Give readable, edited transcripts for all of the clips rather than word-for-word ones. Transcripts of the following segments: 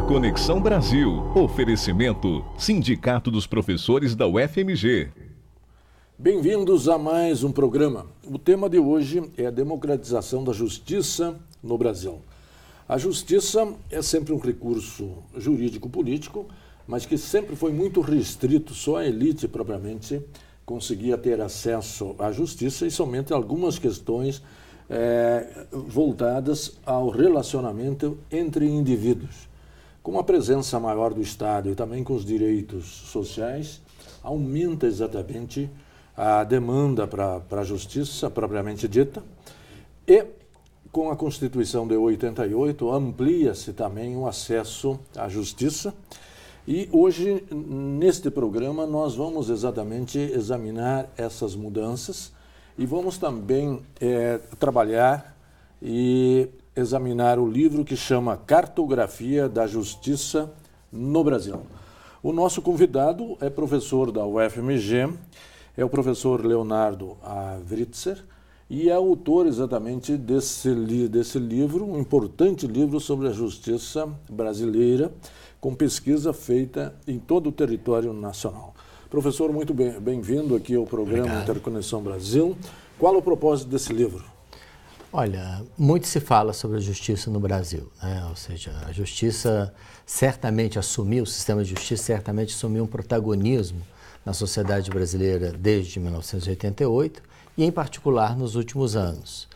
Interconexão Brasil. Oferecimento Sindicato dos Professores da UFMG. Bem-vindos a mais um programa. O tema de hoje é a democratização da justiça no Brasil. A justiça é sempre um recurso jurídico-político, mas que sempre foi muito restrito, só a elite propriamente conseguia ter acesso à justiça e somente algumas questões voltadas ao relacionamento entre indivíduos. Com a presença maior do Estado e também com os direitos sociais, aumenta exatamente a demanda para a justiça propriamente dita e, com a Constituição de 88, amplia-se também o acesso à justiça. E hoje, neste programa, nós vamos exatamente examinar essas mudanças e vamos também trabalhar e examinar o livro que chama Cartografia da Justiça no Brasil. O nosso convidado é professor da UFMG, é o professor Leonardo Avritzer, e é autor exatamente desse livro, um importante livro sobre a justiça brasileira, com pesquisa feita em todo o território nacional. Professor, muito bem-vindo aqui ao programa Obrigado. Interconexão Brasil. Qual é o propósito desse livro? Olha, muito se fala sobre a justiça no Brasil, né? Ou seja, a justiça certamente assumiu, o sistema de justiça certamente assumiu um protagonismo na sociedade brasileira desde 1988 e, em particular, nos últimos anos.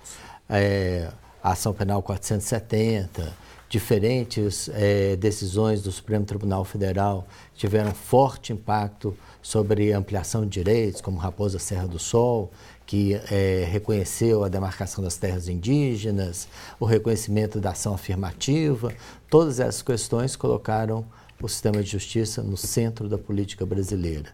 A Ação Penal 470, diferentes decisões do Supremo Tribunal Federal tiveram forte impacto sobre ampliação de direitos, como Raposa Serra do Sol, que reconheceu a demarcação das terras indígenas, o reconhecimento da ação afirmativa. Todas essas questões colocaram o sistema de justiça no centro da política brasileira.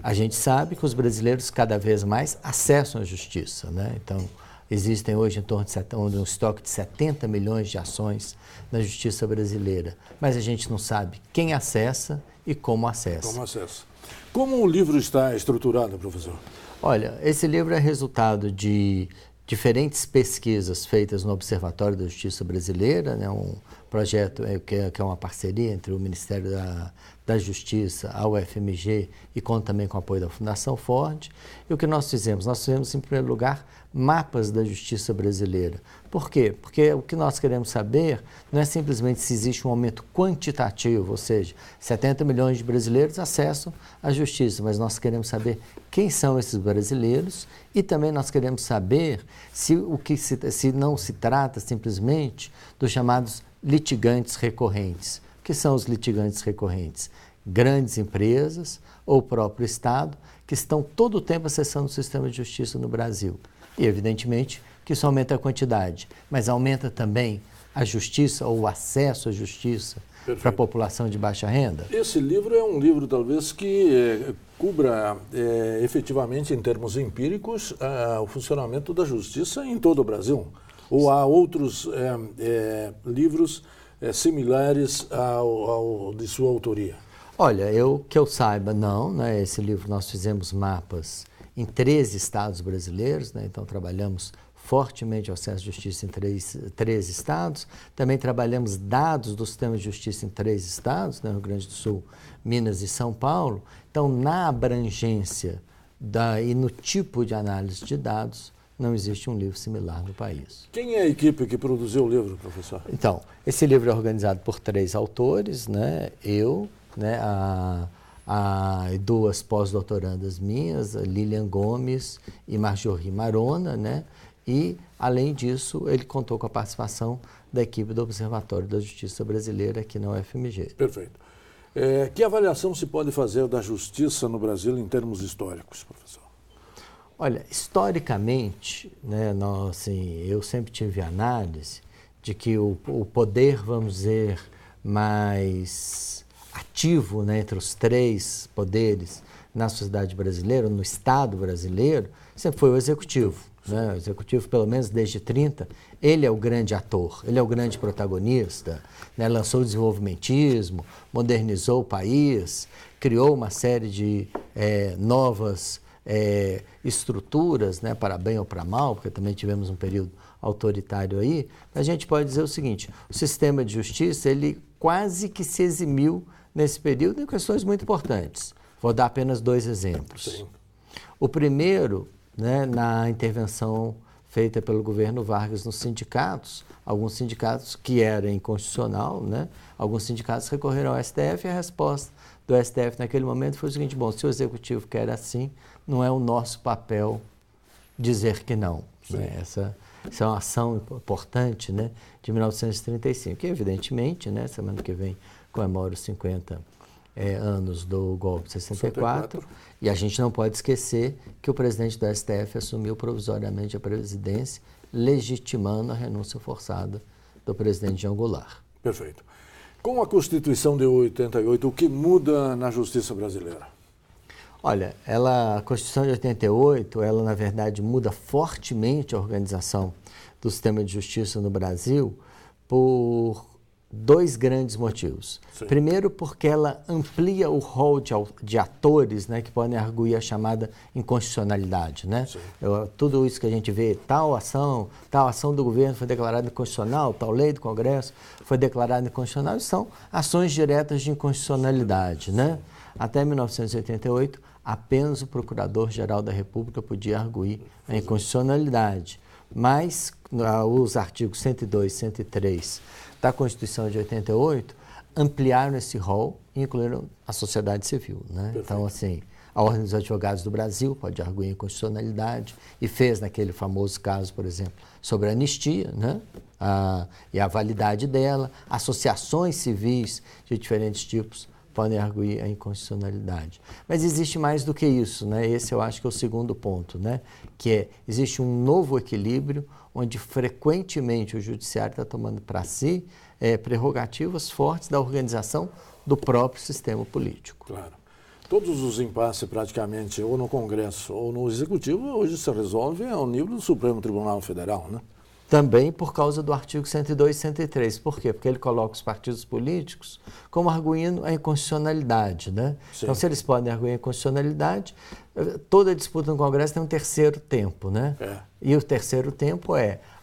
A gente sabe que os brasileiros cada vez mais acessam a justiça, né? Então, existem hoje em torno de um estoque de 70 milhões de ações na justiça brasileira, mas a gente não sabe quem acessa e como acessa. Como acessa. Como o livro está estruturado, professor? Olha, esse livro é resultado de diferentes pesquisas feitas no Observatório da Justiça Brasileira, né, um projeto que é uma parceria entre o Ministério da Justiça, a UFMG e também com o apoio da Fundação Ford. E o que nós fizemos? Nós fizemos, em primeiro lugar, mapas da justiça brasileira. Por quê? Porque o que nós queremos saber não é simplesmente se existe um aumento quantitativo, ou seja, 70 milhões de brasileiros acessam à justiça, mas nós queremos saber quem são esses brasileiros e também nós queremos saber se não se trata simplesmente dos chamados litigantes recorrentes. O que são os litigantes recorrentes? Grandes empresas ou o próprio Estado que estão todo o tempo acessando o sistema de justiça no Brasil. E, evidentemente, que isso aumenta a quantidade, mas aumenta também a justiça ou o acesso à justiça para a população de baixa renda? Esse livro é um livro, talvez, que cubra efetivamente, em termos empíricos, o funcionamento da justiça em todo o Brasil. Ou há outros livros similares ao de sua autoria? Olha, que eu saiba, não, né? Esse livro nós fizemos mapas em 13 estados brasileiros, né? Então trabalhamos fortemente o acesso à justiça em 13 estados, também trabalhamos dados do sistema de justiça em 3 estados, né? Rio Grande do Sul, Minas e São Paulo. Então, na abrangência e no tipo de análise de dados, não existe um livro similar no país. Quem é a equipe que produziu o livro, professor? Então, esse livro é organizado por 3 autores, né? Eu, né? E 2 pós-doutorandas minhas, Lilian Gomes e Marjorie Marona, né? E, além disso, ele contou com a participação da equipe do Observatório da Justiça Brasileira aqui na UFMG. Perfeito. Que avaliação se pode fazer da justiça no Brasil em termos históricos, professor? Olha, historicamente, né, eu sempre tive a análise de que o poder, vamos dizer, mais ativo, né, entre os 3 poderes na sociedade brasileira, no Estado brasileiro, sempre foi o Executivo. Né? O Executivo, pelo menos desde 30, ele é o grande ator, ele é o grande protagonista, né? Lançou o desenvolvimentismo, modernizou o país, criou uma série de novas estruturas, né, para bem ou para mal, porque também tivemos um período autoritário aí. A gente pode dizer o seguinte: o sistema de justiça, ele quase que se eximiu nesse período em questões muito importantes. Vou dar apenas 2 exemplos. Sim. O primeiro, né, na intervenção feita pelo governo Vargas nos sindicatos, alguns sindicatos que era inconstitucional, né, alguns sindicatos recorreram ao STF e a resposta do STF naquele momento foi o seguinte: bom, se o executivo quer assim, não é o nosso papel dizer que não. Né? Essa é uma ação importante, né, de 1935, que evidentemente, né, semana que vem comemora os 50 anos do golpe de 64, e a gente não pode esquecer que o presidente do STF assumiu provisoriamente a presidência, legitimando a renúncia forçada do presidente Jean Goulart. Perfeito. Com a Constituição de 88, o que muda na justiça brasileira? Olha, a Constituição de 88, ela na verdade muda fortemente a organização do sistema de justiça no Brasil por 2 grandes motivos. Sim. Primeiro, porque ela amplia o rol de atores, né, que podem arguir a chamada inconstitucionalidade. Né? Tudo isso que a gente vê, tal ação do governo foi declarada inconstitucional, tal lei do Congresso foi declarada inconstitucional, são ações diretas de inconstitucionalidade. Né? Até 1988, apenas o Procurador-Geral da República podia arguir a inconstitucionalidade. Mas os artigos 102 e 103 da Constituição de 88 ampliaram esse rol e incluíram a sociedade civil. Né? Então, assim, a Ordem dos Advogados do Brasil pode arguir a inconstitucionalidade e fez naquele famoso caso, por exemplo, sobre a anistia, né? E a validade dela. Associações civis de diferentes tipos podem arguir a inconstitucionalidade. Mas existe mais do que isso, né? Esse eu acho que é o segundo ponto, né? Que existe um novo equilíbrio onde frequentemente o judiciário está tomando para si prerrogativas fortes da organização do próprio sistema político. Claro. Todos os impasses praticamente, ou no Congresso ou no Executivo, hoje se resolvem ao nível do Supremo Tribunal Federal, né? Também por causa do artigo 102 e 103. Por quê? Porque ele coloca os partidos políticos como arguindo a inconstitucionalidade. Né? Então, se eles podem arguir a inconstitucionalidade, toda disputa no Congresso tem um terceiro tempo. Né? E o terceiro tempo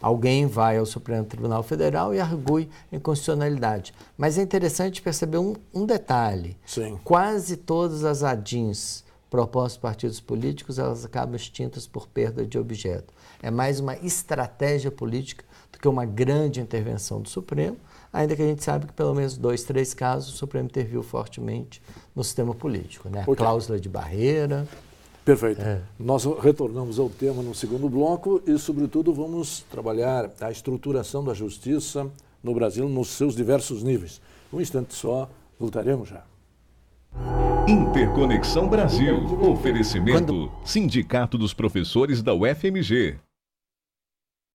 alguém vai ao Supremo Tribunal Federal e argue a inconstitucionalidade. Mas é interessante perceber um detalhe. Sim. Quase todas as ADINs propostas por partidos políticos, elas acabam extintas por perda de objeto. É mais uma estratégia política do que uma grande intervenção do Supremo, ainda que a gente sabe que pelo menos 2, 3 casos o Supremo interviu fortemente no sistema político. Né? A cláusula de barreira. Perfeito. Nós retornamos ao tema no segundo bloco e, sobretudo, vamos trabalhar a estruturação da justiça no Brasil nos seus diversos níveis. Um instante só, voltaremos já. Interconexão Brasil. Oferecimento Sindicato dos Professores da UFMG.